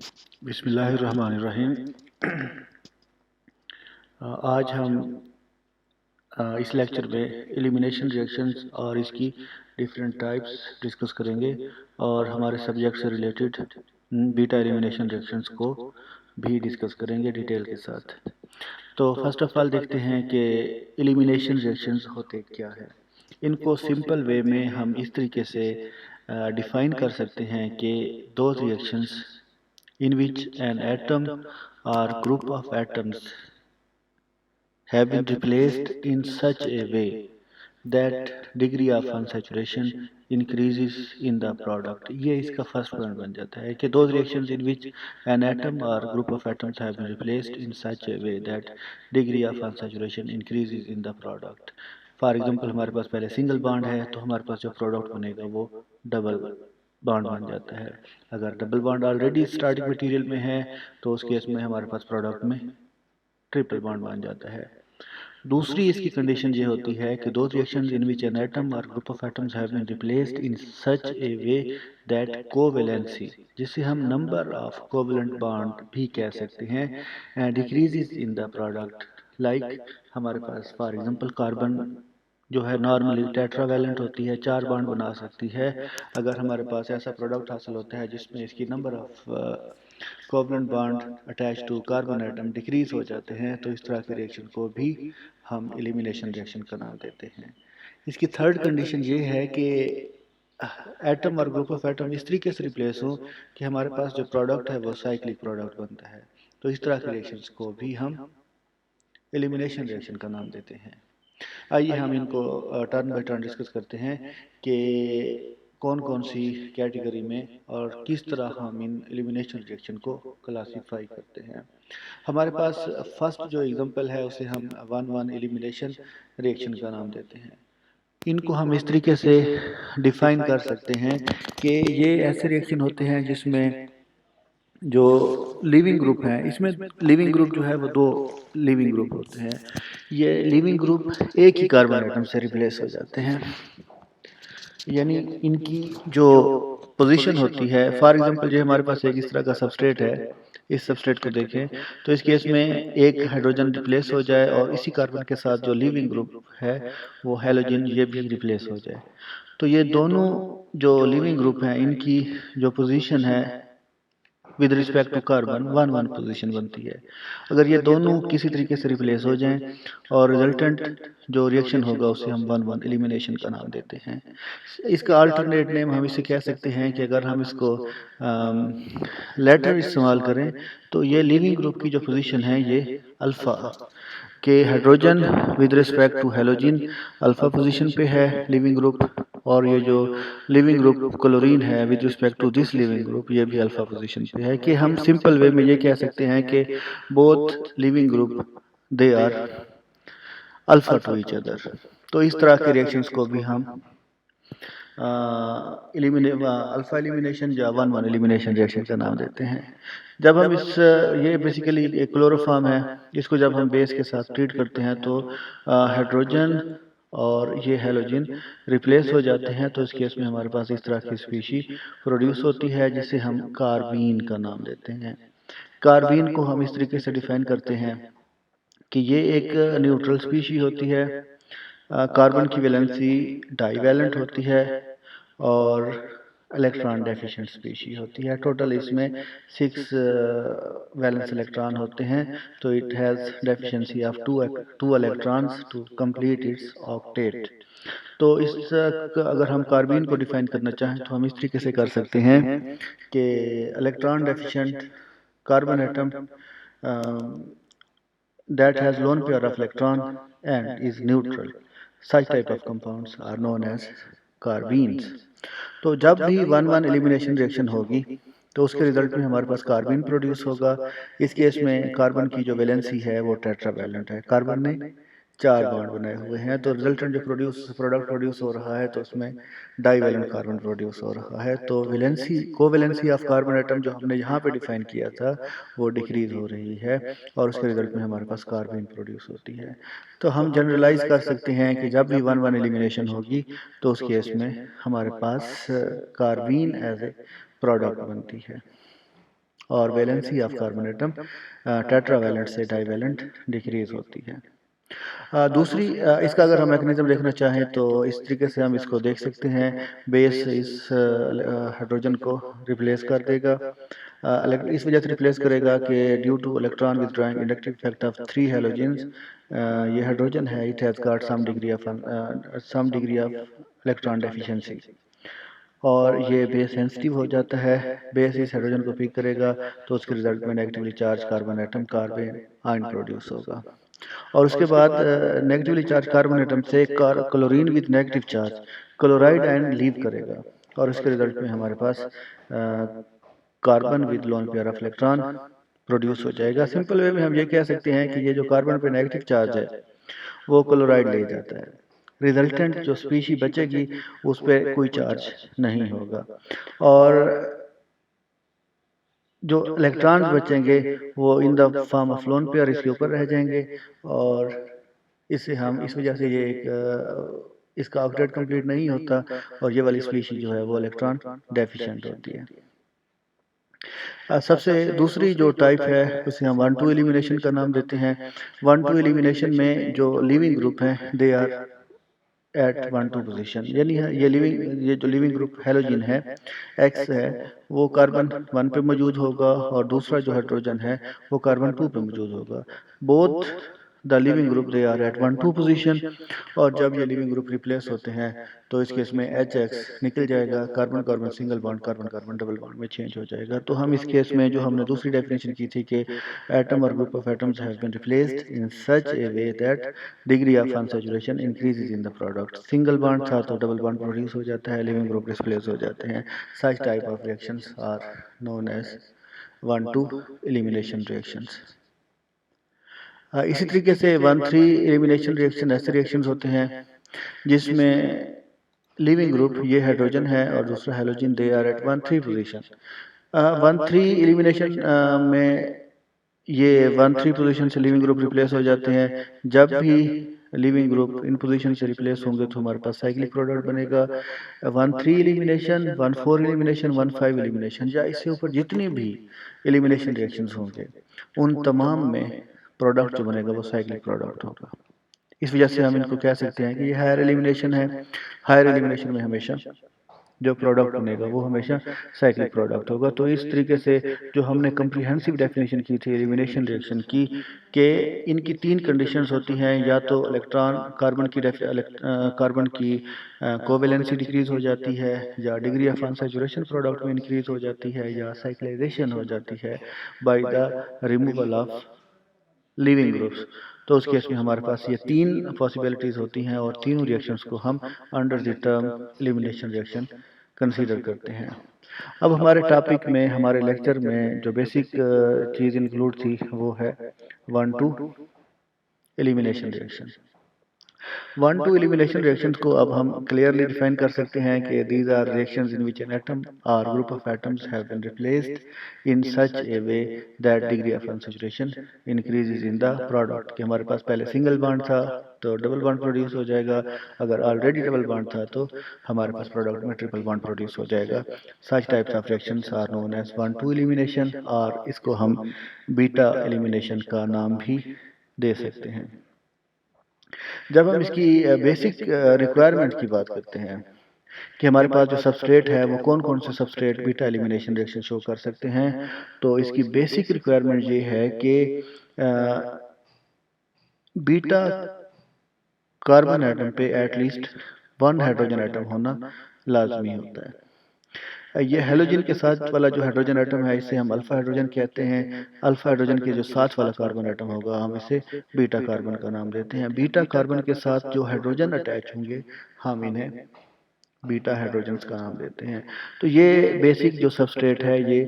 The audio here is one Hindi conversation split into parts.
बिस्मिल्लाहिर्रहमानिर्रहीम। आज हम इस लेक्चर में एलिमिनेशन रिएक्शंस और इसकी डिफरेंट टाइप्स डिस्कस करेंगे और हमारे सब्जेक्ट से रिलेटेड बीटा एलिमिनेशन रिएक्शंस को भी डिस्कस करेंगे डिटेल के साथ। तो फर्स्ट ऑफ ऑल देखते हैं कि एलिमिनेशन रिएक्शंस होते क्या है। इनको सिंपल वे में हम इस तरीके से डिफाइन कर सकते हैं कि दो reactions in which an atom or group of atoms have been replaced in such a way that degree of unsaturation increases in the product। ये इसका फर्स्ट पॉइंट बन जाता है कि those reactions in which an atom or group of atoms have been replaced in such a way that degree of unsaturation increases in the product। For example हमारे पास पहले सिंगल बॉन्ड है तो हमारे पास जो प्रोडक्ट बनेगा वो डबल बॉन्ड बन जाता है। अगर double bond already starting material में है तो उस केस में हमारे पास प्रोडक्ट में ट्रिपल बॉन्ड बन जाता है। दूसरी इसकी कंडीशन ये होती है कि दो reactions in which an atom और group of atoms have been replaced in such a way that covalency, जिसे हम नंबर ऑफ कोवैलेंट बॉन्ड भी कह सकते हैं, decreases in the product. Like हमारे पास फॉर एग्जांपल कार्बन जो है नॉर्मली टेट्रावैलेंट होती है, चार बॉन्ड बना सकती है। अगर हमारे पास ऐसा प्रोडक्ट हासिल होता है जिसमें इसकी number of covalent bond attach to carbon atom decrease हो जाते हैं तो इस तरह के रिएक्शन को भी हम एलिमिनेशन रिएक्शन का नाम देते हैं। इसकी थर्ड कंडीशन ये है कि एटम और ग्रुप ऑफ एटम इस तरीके से रिप्लेस हो कि हमारे पास जो प्रोडक्ट है वो साइक्लिक प्रोडक्ट बनता है। तो इस तरह के रिएक्शंस को भी हम एलिमिनेशन रिएक्शन का नाम देते हैं। आइए हम इनको टर्न बाय टर्न डिस्कस करते हैं कि कौन कौन सी कैटेगरी में और किस तरह हम इन एलिमिनेशन रिएक्शन को क्लासीफाई करते हैं। हमारे पास फर्स्ट जो एग्जांपल है उसे हम वन वन एलिमिनेशन रिएक्शन का नाम देते हैं। इनको हम इस तरीके से डिफाइन कर सकते हैं कि ये ऐसे रिएक्शन होते हैं जिसमें जो लिविंग ग्रुप हैं, इसमें लिविंग ग्रुप जो है वो दो लिविंग ग्रुप होते हैं। ये लिविंग ग्रुप एक ही कार्बन एटम से रिप्लेस हो जाते हैं, यानी इनकी जो पोजीशन होती है, फॉर एग्जांपल ये हमारे पास एक इस तरह का सबस्ट्रेट है। इस सबस्ट्रेट को देखें तो इस केस में एक हाइड्रोजन रिप्लेस हो जाए और इसी कार्बन के साथ जो लिविंग ग्रुप है वो हैलोजन ये भी रिप्लेस हो जाए, तो ये दोनों जो लिविंग ग्रुप हैं इनकी जो पोजीशन है with respect to carbon one one position बनती है। अगर ये दोनों किसी तरीके से रिप्लेस हो जाएं और रिजल्टेंट जो रिएक्शन होगा उसे हम वन वन एलिमिनेशन का नाम देते हैं। इसका अल्टरनेट नेम हम इसे कह सकते हैं कि अगर हम इसको लेटर इस्तेमाल करें तो ये लिविंग ग्रुप की जो पोजीशन है ये अल्फा के hydrogen with respect to halogen alpha position पे है लिविंग ग्रुप, और ये जो लिविंग ग्रुप क्लोरीन है with respect to this leaving group ये भी अल्फा पोजीशन पे है। कि हम सिंपल वे में ये कह सकते हैं कि both leaving group they are alpha to each other. तो इस तरह के रिएक्शंस को भी हम अल्फा एलिमिनेशन या वन वन एलिमिनेशन रिएक्शन का नाम देते हैं। जब हम इस ये बेसिकली एक क्लोरोफॉर्म है, इसको जब हम बेस के साथ ट्रीट करते हैं तो हाइड्रोजन और ये हैलोजन रिप्लेस हो जाते हैं। तो इस केस में हमारे पास इस तरह की स्पीशी प्रोड्यूस होती है जिसे हम कार्बीन का नाम देते हैं। कार्बीन को हम इस तरीके से डिफाइन करते हैं कि ये एक न्यूट्रल स्पीशी होती है। कार्बन की वैलेंसी डाईवैलेंट होती है और इलेक्ट्रॉन डेफिशिएंट स्पीशी होती है। टोटल इसमें 6 वैलेंस इलेक्ट्रॉन होते हैं, तो it has deficiency of two electrons to complete its octet. तो इस अगर हम कार्बीन को डिफाइन करना चाहें तो हम इस तरीके से कर सकते हैं कि electron deficient carbon atom that has lone pair of electron and is neutral. Such type of compounds are known as carbenes। तो जब भी वन वन एलिमिनेशन रिएक्शन होगी तो उसके रिजल्ट में हमारे पास कार्बन प्रोड्यूस होगा। इस केस में कार्बन की जो वैलेंसी है वो टेट्रावैलेंट है, कार्बन ने 4 बॉन्ड बनाए हुए हैं। तो रिजल्टेंट जो प्रोडक्ट प्रोड्यूस हो रहा है तो उसमें डाईवैलेंट कार्बन प्रोड्यूस हो रहा है। तो valency covalency of carbon atom जो हमने यहाँ पे डिफाइन किया था वो डिक्रीज हो रही है और उसके रिजल्ट में हमारे पास कार्बन प्रोड्यूस होती है। तो हम जनरलाइज कर सकते हैं कि जब भी वन वन एलिमिनेशन होगी तो उस केस में हमारे पास कार्बीन एज ए प्रोडक्ट बनती है। और valency of carbon atom tetravalent से डाइवैलेंट डिक्रीज होती है। दूसरी इसका अगर हम मैकेनिज्म देखना चाहें तो इस तरीके से हम इसको देख सकते हैं। बेस इस हाइड्रोजन को रिप्लेस कर देगा, इस वजह से रिप्लेस करेगा कि due to electron withdrawing inductive effect of 3 halogens, ये हाइड्रोजन है, it has got some degree of electron deficiency, और ये बेस सेंसिटिव हो जाता है। बेस इस हाइड्रोजन को पिक करेगा तो उसके रिजल्ट में negatively charge carbon atom carbon ion produce होगा। और उसके बाद नेगेटिवली चार्ज कार्बन एटम से chlorine with negative charge chloride ion leave करेगा, और उसके रिजल्ट में हमारे पास carbon with lone pair of electron produce हो जाएगा। सिंपल वे में हम ये कह सकते हैं कि ये जो कार्बन पे नेगेटिव चार्ज है वो क्लोराइड ले जाता है, रिजल्टेंट जो स्पीशी बचेगी उस पर कोई चार्ज नहीं होगा, और जो इलेक्ट्रॉन्स बचेंगे वो in the form of lone pair इसके ऊपर रह जाएंगे, और इससे हम इस वजह से ये इसका ऑक्टेट कंप्लीट नहीं होता, और ये वाली स्पीशी जो है वो इलेक्ट्रॉन डेफिशिएंट होती है। सबसे दूसरी जो टाइप है उसे हम 1,2 एलिमिनेशन का नाम देते हैं। 1,2 एलिमिनेशन में जो लिविंग ग्रुप हैं दे आर एट 1,2 पोजीशन, यानी ये जो लिविंग ग्रुप हेलोजिन है एक्स है वो कार्बन 1 पे मौजूद होगा, और दूसरा जो हाइड्रोजन है वो कार्बन 2 पे मौजूद होगा। Both the leaving group they are at 1,2 position, और जब ये लिविंग ग्रुप रिप्लेस होते हैं तो इस केस में एच एक्स निकल जाएगा, carbon carbon single bond carbon carbon double bond में चेंज हो जाएगा। तो हम इस केस में जो हमने दूसरी डेफिनेशन की थी कि एटम और group of atoms have been replaced in such a way that degree of unsaturation increases in the product. Single bond था तो डबल बॉन्ड प्रोड्यूस हो जाता है, लिविंग ग्रुप रिप्लेस हो जाते हैं। Such type of reactions are known as 1,2 elimination reactions. इसी तरीके से 1,3 एलिमिनेशन रिएक्शन ऐसे रिएक्शंस होते हैं जिसमें लिविंग ग्रुप ये हाइड्रोजन है और दूसरा halogen they are at 1,3 position. 1,3 elimination में ये 1,3 पोजीशन से लिविंग ग्रुप रिप्लेस हो जाते हैं। जब भी लिविंग ग्रुप इन पोजीशन से रिप्लेस होंगे तो हमारे पास साइक्लिक प्रोडक्ट बनेगा। 1,3 एलिमिनेशन, 1,4 एलिमिनेशन, 1,5 एलिमिनेशन, या इससे ऊपर जितनी भी एलिमिनेशन रिएक्शंस होंगे उन तमाम में प्रोडक्ट जो बनेगा वो साइक्लिक प्रोडक्ट होगा। इस वजह से हम इनको कह सकते हैं कि ये हायर एलिमिनेशन है। हायर एलिमिनेशन में हमेशा जो प्रोडक्ट बनेगा वो हमेशा साइक्लिक प्रोडक्ट होगा। तो इस तरीके से जो हमने कम्प्रिहेंसिव डेफिनेशन की थी एलिमिनेशन रिएक्शन की, कि इनकी 3 कंडीशंस होती हैं, या तो इलेक्ट्रॉन कार्बन की कोवेलेंसी डिक्रीज हो जाती है, या डिग्री ऑफ अनसैचुरेशन प्रोडक्ट में इंक्रीज हो जाती है, या साइक्लाइजेशन हो जाती है by the removal of living groups. तो उस केस में हमारे पास ये 3 पॉसिबिलिटीज होती हैं, और तीनों रिएक्शंस को हम under the term elimination reaction consider करते हैं। अब हमारे टॉपिक में, हमारे लेक्चर में जो बेसिक चीज़ इंक्लूड थी वो है 1,2 एलिमिनेशन रिएक्शन। 1,2 एलिमिनेशन रिएक्शंस को अब हम क्लियरली डिफाइन कर सकते हैं कि these are reactions in which an atom और group of atoms have been replaced in such a way that degree of unsaturation increases in the product. कि हमारे पास पहले सिंगल बॉन्ड था तो डबल बॉन्ड प्रोड्यूस हो जाएगा, अगर ऑलरेडी डबल बॉन्ड था तो हमारे पास प्रोडक्ट में ट्रिपल बॉन्ड प्रोड्यूस हो जाएगा। Such types of reactions are known as 1,2 elimination, और इसको हम बीटा एलिमिनेशन का नाम भी दे सकते हैं। जब हम इसकी बेसिक रिक्वायरमेंट की बात करते हैं कि हमारे पास जो सबस्ट्रेट है वो कौन कौन से substrate beta elimination reaction show कर सकते हैं, तो इसकी बेसिक रिक्वायरमेंट ये है कि बीटा कार्बन एटम पे एटलीस्ट 1 हाइड्रोजन एटम होना लाजमी होता है। ये हेलोजन के साथ वाला जो हाइड्रोजन एटम है इसे हम अल्फा हाइड्रोजन कहते हैं। अल्फा हाइड्रोजन के जो साथ वाला कार्बन एटम होगा हम इसे बीटा कार्बन का नाम देते हैं। बीटा कार्बन के साथ जो हाइड्रोजन अटैच होंगे हम इन्हें बीटा हाइड्रोजन्स का नाम देते हैं। तो ये बेसिक जो सबस्ट्रेट है ये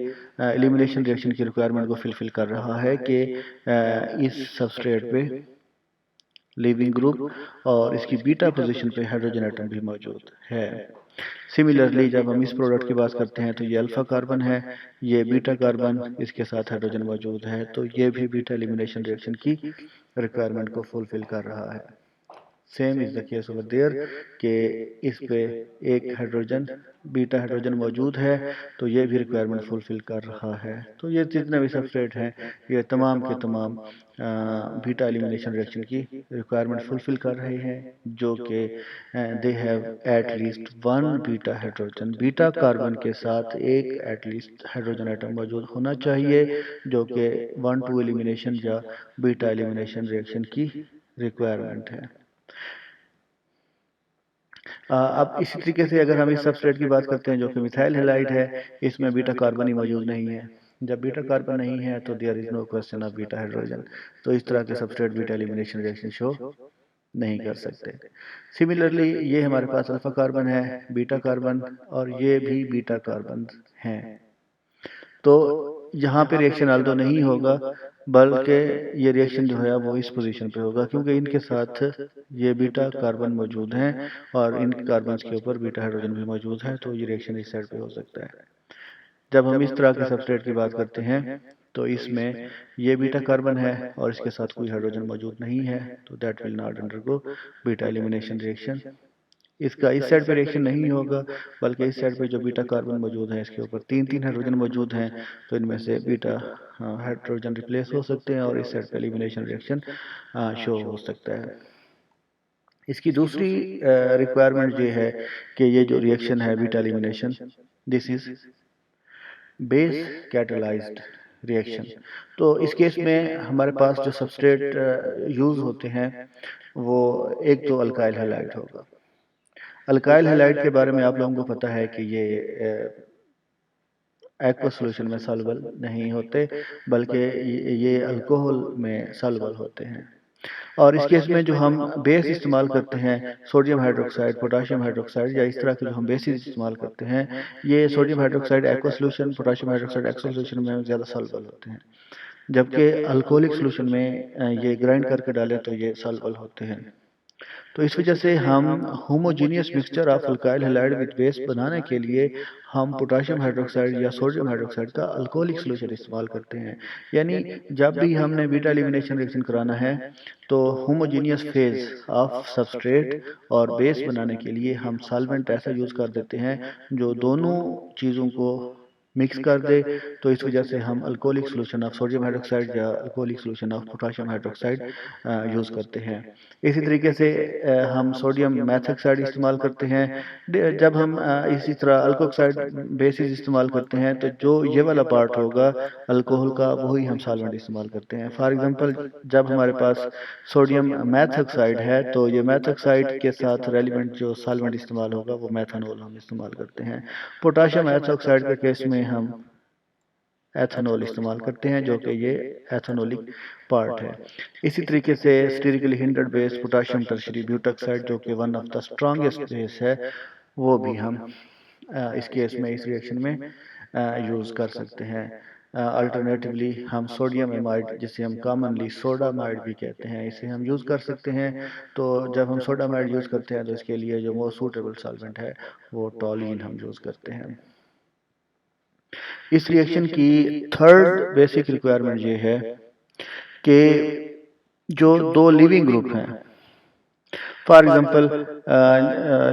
एलिमिनेशन रिएक्शन की रिक्वायरमेंट को फिलफिल कर रहा है कि इस सबस्ट्रेट पे लिविंग ग्रुप और इसकी बीटा पोजीशन पे हाइड्रोजन एटम भी मौजूद है। सिमिलरली जब हम इस प्रोडक्ट की बात करते हैं तो ये अल्फा कार्बन है, ये बीटा कार्बन, इसके साथ हाइड्रोजन मौजूद है, तो ये भी बीटा एलिमिनेशन रिएक्शन की रिक्वायरमेंट को फुलफिल कर रहा है। Same is the case over there कि इस पे एक हाइड्रोजन बीटा हाइड्रोजन मौजूद है, तो ये भी रिक्वायरमेंट फुलफिल कर रहा है। तो ये जितने भी सबस्ट्रेट हैं ये तमाम के तमाम बीटा एलिमिनेशन रिएक्शन की रिक्वायरमेंट फुलफिल कर रहे हैं, जो कि they have at least one beta hydrogen, beta carbon के साथ एक एटलीस्ट हाइड्रोजन एटम मौजूद होना चाहिए, जो कि 1,2 एलिमिनेशन या बीटा एलिमिनेशन रिएक्शन की रिक्वायरमेंट है। अब इसी तरीके से अगर हम इस सबस्ट्रेट की बात करते हैं जो कि मिथाइल हैलाइड है, इसमें बीटा कार्बन ही मौजूद नहीं है। जब बीटा कार्बन नहीं है तो there is no question of beta hydrogen. तो इस तरह के substrate beta elimination reaction show नहीं कर सकते। सिमिलरली ये हमारे पास अल्फा कार्बन है, बीटा कार्बन, और ये भी बीटा कार्बन हैं। तो यहाँ पे रिएक्शन आल्दो नहीं होगा, बल्कि ये रिएक्शन जो है वो इस पोजीशन पे होगा, क्योंकि इनके साथ ये बीटा कार्बन मौजूद हैं और इन कार्बन के ऊपर बीटा हाइड्रोजन भी मौजूद है, तो ये रिएक्शन इस साइड पे हो सकता है। जब हम इस तरह के सबस्ट्रेट की बात करते हैं तो इसमें ये बीटा कार्बन है और इसके साथ कोई हाइड्रोजन मौजूद नहीं है, तो that will not undergo beta elimination reaction. इसका इस साइड पे रिएक्शन नहीं होगा, बल्कि इस साइड पे जो बीटा कार्बन मौजूद है इसके ऊपर तीन तीन हाइड्रोजन मौजूद हैं, तो इनमें से बीटा हाइड्रोजन रिप्लेस हो सकते हैं और इस साइड पे एलिमिनेशन रिएक्शन शो हो सकता है। इसकी दूसरी रिक्वायरमेंट ये है कि ये जो रिएक्शन है beta elimination, this is base catalysed reaction. तो इस केस में हमारे पास जो सबस्ट्रेट यूज होते हैं वो एक तो अल्काइल हैलाइड होगा। अल्काइल हैलाइड के बारे में आप लोगों को पता है कि ये एक्वस सॉल्यूशन में सॉल्युबल नहीं होते, बल्कि ये अल्कोहल में सॉल्युबल होते हैं। और इस केस में जो हम बेस इस्तेमाल करते हैं, सोडियम हाइड्रोक्साइड, पोटाशियम हाइड्रोक्साइड, या इस तरह के जो हम बेसिस इस्तेमाल करते हैं, ये sodium hydroxide aqueous solution, potassium hydroxide aqueous solution में ज़्यादा सॉल्युबल होते हैं, जबकि अल्कोहलिक सॉल्यूशन में ये ग्राइंड करके डालें तो ये सॉल्युबल होते हैं। तो इस वजह से हम homogeneous mixture of alkyl halide with base बनाने के लिए हम पोटाशियम हाइड्रोक्साइड या सोडियम हाइड्रोक्साइड का अल्कोहलिक सॉल्यूशन इस्तेमाल करते हैं। यानी जब भी हमने बीटा एलिमिनेशन रिएक्शन कराना है तो होमोजीनियस फेज ऑफ सबस्ट्रेट और बेस बनाने के लिए हम सॉल्वेंट ऐसा यूज कर देते हैं जो दोनों चीज़ों को मिक्स कर दे, तो इस वजह से हम alcoholic solution of sodium hydroxide या alcoholic solution of potassium hydroxide use करते हैं। इसी तरीके से हम सोडियम मैथोक्साइड इस्तेमाल करते हैं। जब हम इसी तरह अल्कोक्साइड बेसिस इस्तेमाल करते हैं तो जो ये वाला पार्ट होगा अल्कोहल का वही हम सॉल्वेंट इस्तेमाल करते हैं। फॉर एग्जांपल जब हमारे पास सोडियम मैथोक्साइड है तो ये मैथोक्साइड के साथ रेलिवेंट जो सॉल्वेंट इस्तेमाल होगा वो मेथनॉल हम इस्तेमाल करते हैं। पोटाशियम मैथोक्साइड के केस में हम एथेनॉल इस्तेमाल करते हैं, जो कि ये एथेनोलिक पार्ट है। इसी तरीके से sterically hindered base potassium tertiary butoxide, जो कि one of the strongest base है, वो भी हम इस केस में इस रिएक्शन में यूज़ कर सकते हैं। अल्टरनेटिवली हम सोडियम एमाइड, जिसे हम कॉमनली सोडामाइड भी कहते हैं, इसे हम यूज़ कर सकते हैं। तो जब हम सोडामाइड यूज़ करते हैं तो इसके लिए जो मोस्ट सूटेबल सॉल्वेंट है वो टॉलिन हम यूज़ करते हैं। इस रिएक्शन की थर्ड बेसिक रिक्वायरमेंट ये है कि जो दो लिविंग ग्रुप हैं, फॉर एग्जांपल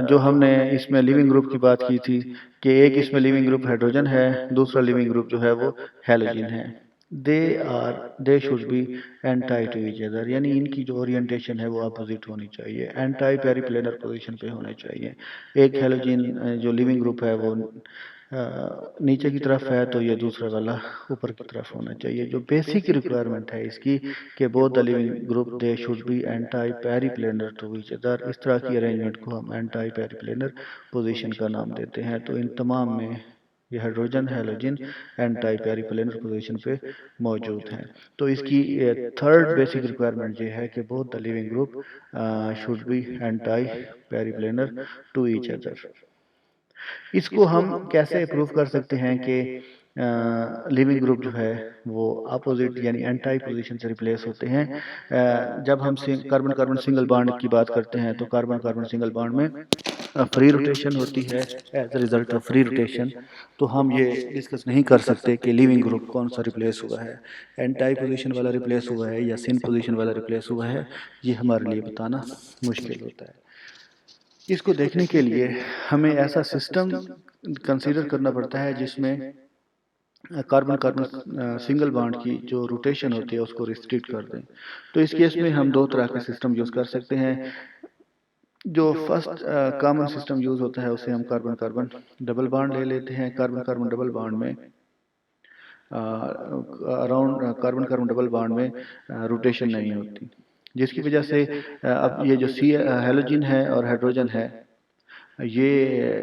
जो हमने इसमें लिविंग ग्रुप की बात की थी कि एक इसमें लिविंग ग्रुप हाइड्रोजन है, दूसरा लिविंग ग्रुप जो है वो हैलोजन है। They should be anti to each other, यानी इनकी जो ओरिएंटेशन है वो अपोजिट होनी चाहिए, एंटाई पेरिप्लेनर पोजीशन पे होने चाहिए। एक हैलोजन जो लिविंग ग्रुप है वो नीचे की तरफ है, तो ये दूसरा वाला ऊपर की तरफ होना चाहिए। जो बेसिक रिक्वायरमेंट है इसकी कि both the leaving group they should be anti periplanar to each other, इस तरह की अरेंजमेंट को हम एंटाई पेरिप्लेनर पोजीशन का नाम देते हैं। तो इन तमाम में ये हाइड्रोजन हैलोजन एंटाई पेरिप्लेनर पोजीशन पे मौजूद हैं। तो इसकी थर्ड बेसिक रिक्वायरमेंट ये है कि both the leaving group should be anti periplanar to each other. इसको हम कैसे प्रूव कर सकते हैं कि लिविंग ग्रुप जो है वो अपोजिट यानी एंटी पोजीशन से रिप्लेस होते हैं। जब हम कार्बन कार्बन सिंगल बॉन्ड की बात करते हैं तो कार्बन कार्बन सिंगल बॉन्ड में फ्री रोटेशन होती है। As a result of free rotation तो हम ये डिस्कस नहीं कर सकते कि लिविंग ग्रुप कौन सा रिप्लेस हुआ है, एंटी पोजीशन वाला रिप्लेस हुआ है या सिन पोजीशन वाला रिप्लेस हुआ है, ये हमारे लिए बताना मुश्किल होता है। इसको देखने के लिए हमें ऐसा सिस्टम कंसीडर करना पड़ता है जिसमें कार्बन कार्बन सिंगल बॉन्ड की जो रोटेशन होती है उसको रिस्ट्रिक्ट कर दें। तो इस केस में हम दो तरह के सिस्टम यूज़ कर सकते हैं। जो फर्स्ट कॉमन सिस्टम यूज़ होता है उसे हम कार्बन कार्बन डबल बॉन्ड ले लेते हैं। कार्बन कार्बन डबल बॉन्ड में around carbon carbon double bond में रोटेशन नहीं होती, जिसकी वजह से अब ये जो सी हेलोजन है और हाइड्रोजन है, ये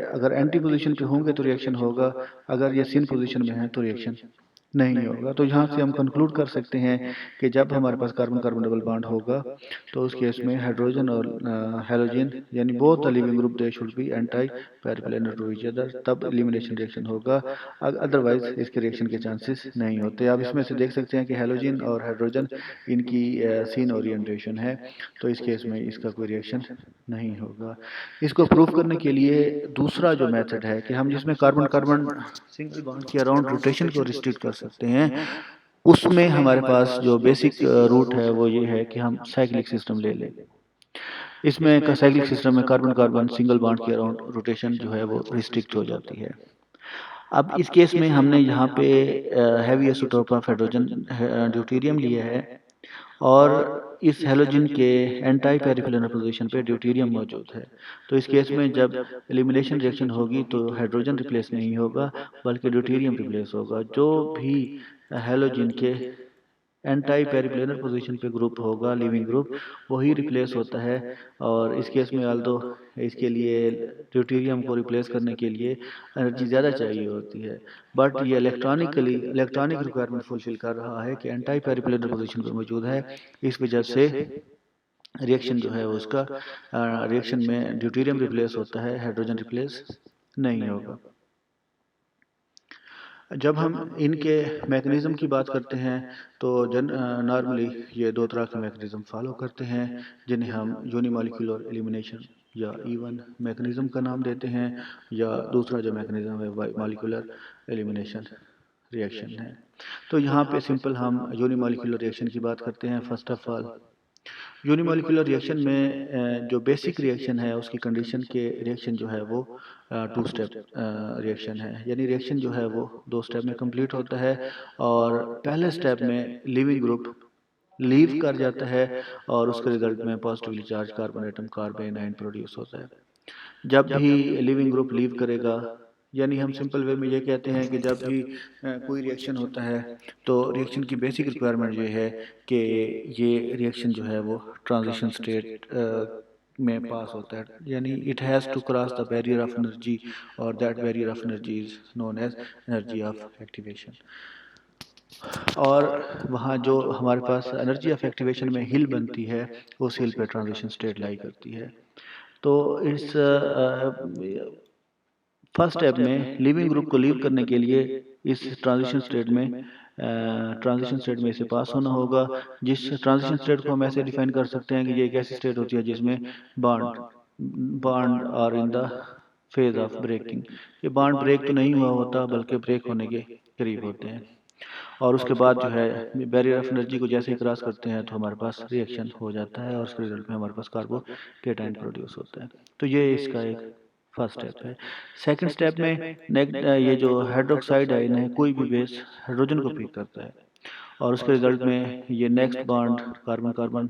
अगर एंटी पोजीशन पे होंगे तो रिएक्शन होगा, अगर ये सिन पोजीशन में है तो रिएक्शन नहीं होगा। तो यहाँ से हम कंक्लूड कर सकते हैं कि जब हमारे पास कार्बन कार्बन डबल बॉन्ड होगा तो उस केस में हाइड्रोजन और हेलोजन यानी both the leaving group they should be anti periplanar to each other, तब एलिमिनेशन रिएक्शन होगा। अदरवाइज इसके रिएक्शन के चांसेस नहीं होते। आप इसमें से देख सकते हैं कि हेलोजन और हाइड्रोजन इनकी सिन ओरिएंटेशन है, तो इस केस में इसका कोई रिएक्शन नहीं होगा। इसको प्रूव करने के लिए दूसरा जो मेथड है कि हम जिसमें कार्बन कार्बन सिंगल बॉन्ड के अराउंड रोटेशन को रिस्ट्रिक्ट कर सकते हैं, उसमें हमारे पास जो बेसिक रूट है वो ये है कि हम साइक्लिक सिस्टम ले लें। इसमें साइक्लिक सिस्टम में कार्बन कार्बन सिंगल बॉन्ड के अराउंड रोटेशन जो है वो रिस्ट्रिक्ट हो जाती है। अब इस केस में हमने यहाँ पे heavy isotope of hydrogen deuterium लिया है और इस हेलोजन के एंटी पेरिफेरल पोजीशन पे ड्यूटेरियम मौजूद है। तो इस केस में जब एलिमिनेशन रिएक्शन होगी तो हाइड्रोजन रिप्लेस नहीं होगा बल्कि ड्यूटेरियम रिप्लेस होगा। जो भी हेलोजन के एंटी पेरिप्लेनर पोजीशन पे ग्रुप होगा लिविंग ग्रुप, वही रिप्लेस होता है। और इस केस में आल्दो इसके लिए ड्यूटेरियम को रिप्लेस करने के लिए एनर्जी ज़्यादा चाहिए होती है, बट ये इलेक्ट्रॉनिक रिक्वायरमेंट फुलफिल कर रहा है कि एंटी पेरिप्लेनर पोजीशन पे मौजूद है। इस वजह से रिएक्शन जो है उसका रिएक्शन में ड्यूटेरियम रिप्लेस होता है, हाइड्रोजन रिप्लेस नहीं होगा। जब हम इनके मैकेनिज़्म की बात करते हैं तो नॉर्मली ये दो तरह के मैकेनिज़्म फॉलो करते हैं, जिन्हें हम यूनिमॉलिक्यूलर एलिमिनेशन या इवन मैकेनिज़्म का नाम देते हैं, या दूसरा जो मैकेनिज़्म है मॉलिक्यूलर एलिमिनेशन रिएक्शन है। तो यहाँ पे सिंपल हम यूनिमॉलिक्यूलर रिएक्शन की बात करते हैं। First of all unimolecular reaction में जो बेसिक रिएक्शन है उसकी कंडीशन के रिएक्शन जो है वो टू स्टेप रिएक्शन है, यानी रिएक्शन जो है वो दो स्टेप में कंप्लीट होता है। और पहले स्टेप में लिविंग ग्रुप लीव कर जाता है और उसके रिजल्ट में positively charge carbon atom carbon ion produce होता है। जब भी लिविंग ग्रुप लीव करेगा, यानी हम सिंपल वे में ये कहते हैं कि जब भी कोई रिएक्शन होता है तो रिएक्शन की बेसिक रिक्वायरमेंट ये है कि ये रिएक्शन जो है वो ट्रांजिशन स्टेट में पास होता है, यानी it has to cross the barrier of energy और that barrier of energy is known as energy of activation. और वहाँ जो हमारे पास एनर्जी ऑफ एक्टिवेशन में हिल बनती है उस हिल पे ट्रांजिशन स्टेट लाई करती है। तो इस फर्स्ट स्टेप में लिविंग ग्रुप को लीव करने के लिए इस ट्रांजिशन स्टेट में इसे पास होना होगा, जिस ट्रांजिशन स्टेट को हम ऐसे डिफाइन कर सकते हैं कि ये एक ऐसी स्टेट होती है जिसमें bond bond are in the phase of breaking. ये बॉन्ड ब्रेक तो नहीं हुआ होता बल्कि ब्रेक होने के करीब होते हैं, और उसके बाद जो है बैरियर ऑफ एनर्जी को जैसे ही क्रॉस करते हैं तो हमारे पास रिएक्शन हो जाता है और उसके रिजल्ट में हमारे पास कार्बोकेटाइन प्रोड्यूस होता है। तो ये इसका एक फर्स्ट स्टेप है। सेकंड स्टेप में ये जो हाइड्रोक्साइड आयन है कोई भी बेस हाइड्रोजन को पिक करता है और उसके रिजल्ट में ये नेक्स्ट बॉन्ड कार्बन कार्बन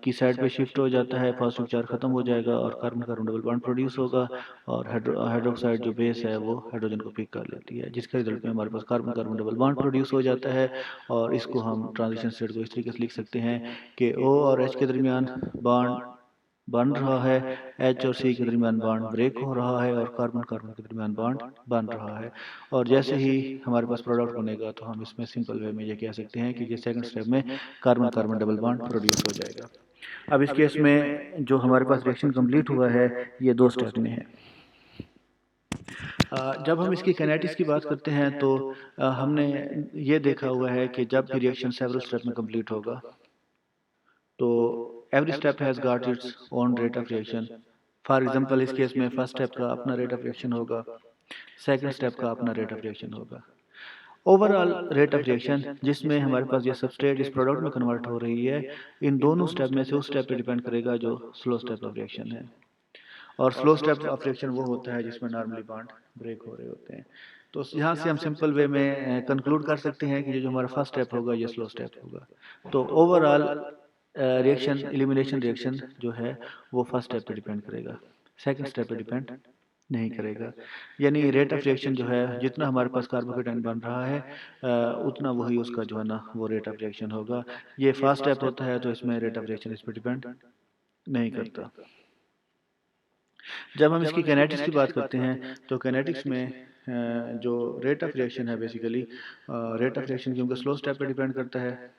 की साइड पे शिफ्ट हो जाता है, पॉजिटिव चार्ज खत्म हो जाएगा और carbon carbon double bond produce होगा और हाइड्रोक्साइड जो बेस है वो हाइड्रोजन को पिक कर लेती है, जिसके रिजल्ट में हमारे पास carbon carbon double bond produce हो जाता है। और इसको हम ट्रांजिशन स्टेट को इस तरीके से लिख सकते हैं कि O और H के दरमियान बॉन्ड बन रहा है, H और C के दरमियान बॉन्ड ब्रेक हो रहा है और कार्बन कार्बन के दरमियान बॉन्ड बन रहा है। और जैसे ही हमारे पास प्रोडक्ट बनेगा तो हम इसमें सिंपल वे में ये कह सकते हैं कि ये सेकंड स्टेप में carbon carbon double bond produce हो जाएगा। अब इस केस में जो हमारे पास रिएक्शन कंप्लीट हुआ है ये दो स्टेप में है। जब हम इसकी काइनेटिक्स की बात करते हैं तो हमने ये देखा हुआ है कि जब भी रिएक्शन सेवरल स्टेप में कंप्लीट होगा तो every step has got its own rate of reaction. For example इस केस में फर्स्ट स्टेप का अपना रेट ऑफ रिएक्शन होगा, सेकंड स्टेप का अपना रेट ऑफ रिएक्शन होगा। ओवरऑल रेट ऑफ रिएक्शन जिसमें हमारे पास ये सबस्ट्रेट इस प्रोडक्ट में कन्वर्ट हो रही है, इन दोनों स्टेप में से उस स्टेप पे डिपेंड करेगा जो स्लो स्टेप ऑफ रिएक्शन है। और स्लो स्टेप ऑफ रिएक्शन वो होता है जिसमें नॉर्मली बॉन्ड ब्रेक हो रहे होते हैं। तो यहाँ से हम सिंपल वे में कंक्लूड कर सकते हैं कि ये जो हमारा फर्स्ट स्टेप होगा ये स्लो स्टेप होगा। तो ओवरऑल रिएक्शन एलिमिनेशन रिएक्शन जो है वो फर्स्ट स्टेप पे डिपेंड करेगा, सेकंड स्टेप पे डिपेंड नहीं करेगा। यानी रेट ऑफ रिएक्शन जो है जितना हमारे पास कार्बोकेटाइन बन रहा है उतना वही उसका जो है ना वो रेट ऑफ रिएक्शन होगा। ये फर्स्ट स्टेप होता है तो इसमें रेट ऑफ रिएक्शन इस पर डिपेंड नहीं करता। जब हम इसकी काइनेटिक्स की बात करते हैं तो काइनेटिक्स में जो रेट ऑफ रिएक्शन है बेसिकली रेट ऑफ रिएक्शन क्योंकि स्लो स्टेप पे डिपेंड करता है।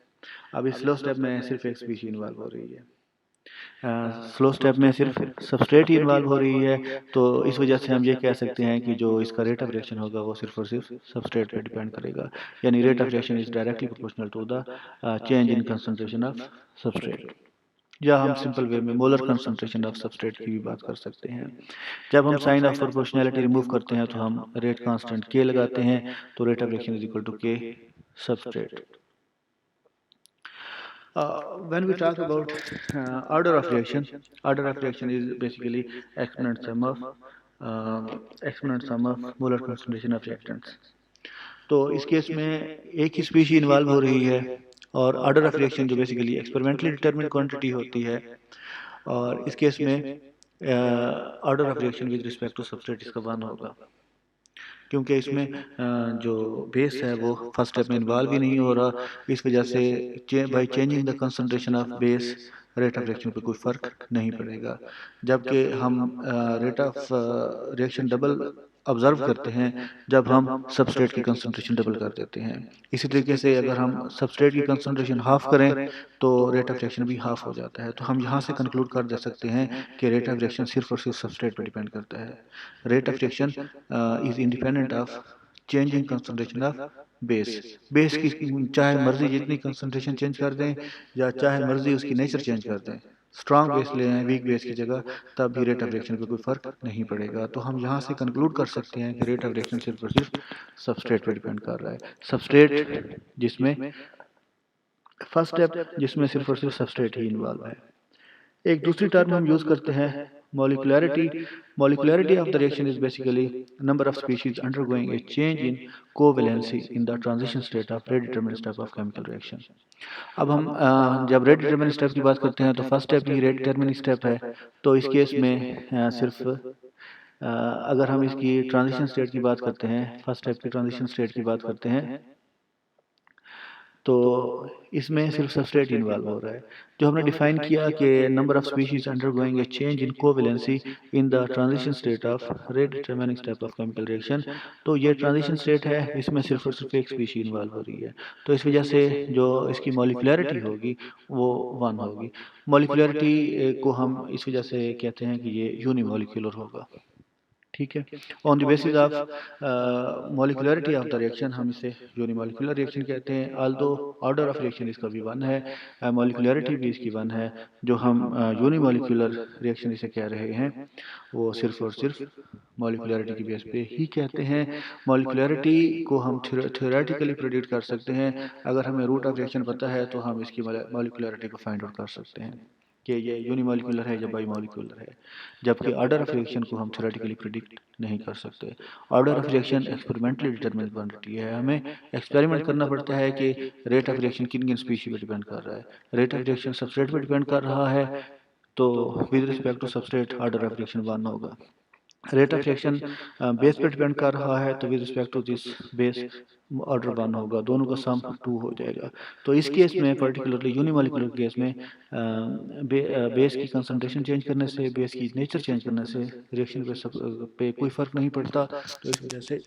अब इस स्लो स्टेप में सिर्फ एक स्पीशीज इन्वॉल्व हो रही है, स्लो स्टेप में सिर्फ सबस्ट्रेट ही इन्वॉल्व हो रही है। तो इस वजह से हम ये कह सकते हैं कि जो इसका रेट ऑफ रिएक्शन होगा वो सिर्फ और सिर्फ सबस्ट्रेट पे डिपेंड करेगा। यानी rate of reaction is directly proportional to the change in concentration of substrate, या हम सिंपल वे में मोलर कंसंट्रेशन ऑफ सबस्ट्रेट की भी बात कर सकते हैं। जब हम साइन ऑफ प्रोपोर्शनैलिटी रिमूव करते हैं तो हम रेट कांस्टेंट के लगाते हैं, तो rate of reaction is equal to K substrate. When we talk about order of reaction is basically exponent sum of molar concentration of reactants. तो इस केस में एक ही स्पीशी इन्वॉल्व हो रही है और ऑर्डर ऑफ रिएक्शन जो बेसिकली एक्सपेरिमेंटली डिटरमिन्ड क्वांटिटी होती है, और इस केस में order of reaction with respect to substrate इसका 1 होगा, क्योंकि इसमें जो बेस है वो फर्स्ट स्टेप में इन्वॉल्व ही नहीं हो रहा। इस वजह से by changing the concentration of base rate of reaction पे कोई फ़र्क नहीं पड़ेगा। जबकि हम rate of reaction double observe करते हैं जब हम सबस्ट्रेट की कंसंट्रेशन डबल कर देते हैं। इसी तरीके से अगर हम सबस्ट्रेट की कंसंट्रेशन हाफ करें तो रेट ऑफ रिएक्शन भी हाफ हो जाता है। तो हम यहाँ से कंक्लूड कर दे सकते हैं कि रेट ऑफ रिएक्शन सिर्फ और सिर्फ सबस्ट्रेट पर डिपेंड करता है। Rate of reaction is independent of changing concentration of base की चाहे मर्जी जितनी कंसंट्रेशन चेंज कर दें या चाहे मर्जी उसकी नेचर चेंज कर दें, स्ट्रॉन्ग बेस ले आए वीक बेस की जगह, तब भी रेट ऑफ रिएक्शन पे कोई फर्क नहीं पड़ेगा। तो हम यहाँ से कंक्लूड कर सकते हैं कि रेट ऑफ रिएक्शन सिर्फ और सिर्फ सबस्ट्रेट पर डिपेंड कर रहा है। सबस्ट्रेट जिसमें फर्स्ट स्टेप जिसमें सिर्फ और सिर्फ सबस्ट्रेट ही इन्वॉल्व है। एक दूसरी टर्म हम यूज करते हैं molecularity of the reaction is basically number of species undergoing a change in covalency in the transition state of predetermined step of chemical reaction। अब हम जब रेट डिटरमिनिंग स्टेप की बात करते हैं तो फर्स्ट स्टेप ही रेट डिटरमिनिंग स्टेप है। तो इस केस में सिर्फ अगर हम इसकी ट्रांजिशन स्टेट की बात करते हैं, फर्स्ट स्टेप की ट्रांजिशन स्टेट की बात करते हैं, तो इसमें सिर्फ सबस्ट्रेट इन्वॉल्व हो रहा है। जो हमने डिफाइन किया कि number of species undergoing A change in covalency in the transition state of rate determining step of chemical reaction, तो ये ट्रांजिशन स्टेट है, इसमें सिर्फ और सिर्फ एक स्पीशी इन्वॉल्व हो रही है। तो इस वजह से जो इसकी मॉलिक्यूलरिटी होगी वो 1 होगी। मॉलिक्यूलरिटी को हम इस वजह से कहते हैं कि ये यूनिमॉलिक्यूलर होगा। ठीक है, on the basis of molecularity of the reaction हम इसे यूनिमॉलिक्यूलर रिएक्शन कहते हैं। आल्दो ऑर्डर ऑफ रिएक्शन इसका भी 1 है, मॉलिक्यूलरिटी भी इसकी 1 है। जो हम यूनिमॉलिक्यूलर रिएक्शन इसे कह रहे हैं वो सिर्फ और सिर्फ मॉलिक्यूलरिटी की बेस पे ही कहते हैं। मॉलिक्यूलरिटी को हम थ्योरेटिकली प्रेडिक्ट कर सकते हैं। अगर हमें रूट ऑफ रिएक्शन पता है तो हम इसकी मॉलिक्यूलरिटी को फाइंड आउट कर सकते हैं कि ये यूनिमॉलिक्यूलर है या बाईमॉलिक्यूलर है। जबकि ऑर्डर ऑफ रिएक्शन को हम थ्योरेटिकली प्रेडिक्ट नहीं कर सकते। Order of reaction experimentally determine quantity है। हमें एक्सपेरिमेंट करना पड़ता है कि रेट ऑफ रिएक्शन किन किन स्पीशी पर डिपेंड कर रहा है। रेट ऑफ रिएक्शन सबस्ट्रेट पर डिपेंड कर रहा है तो with respect to substrate order of reaction 1 होगा। रेट ऑफ रिएक्शन बेस पर डिपेंड कर रहा है तो with respect to this base order 1 होगा, दोनों का सम 2 हो जाएगा। तो इस केस में पर्टिकुलरली यूनिमॉलिक्यूलर केस में बेस की कंसंट्रेशन चेंज करने से, बेस की नेचर चेंज करने से रिएक्शन पे कोई फर्क नहीं पड़ता। तो इस वजह से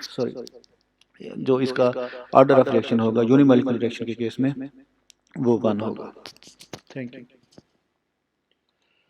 सॉरी जो इसका ऑर्डर ऑफ रिएक्शन होगा यूनिमॉलिक्यूलर रिएक्शन के केस में वो 1 होगा। Thank you.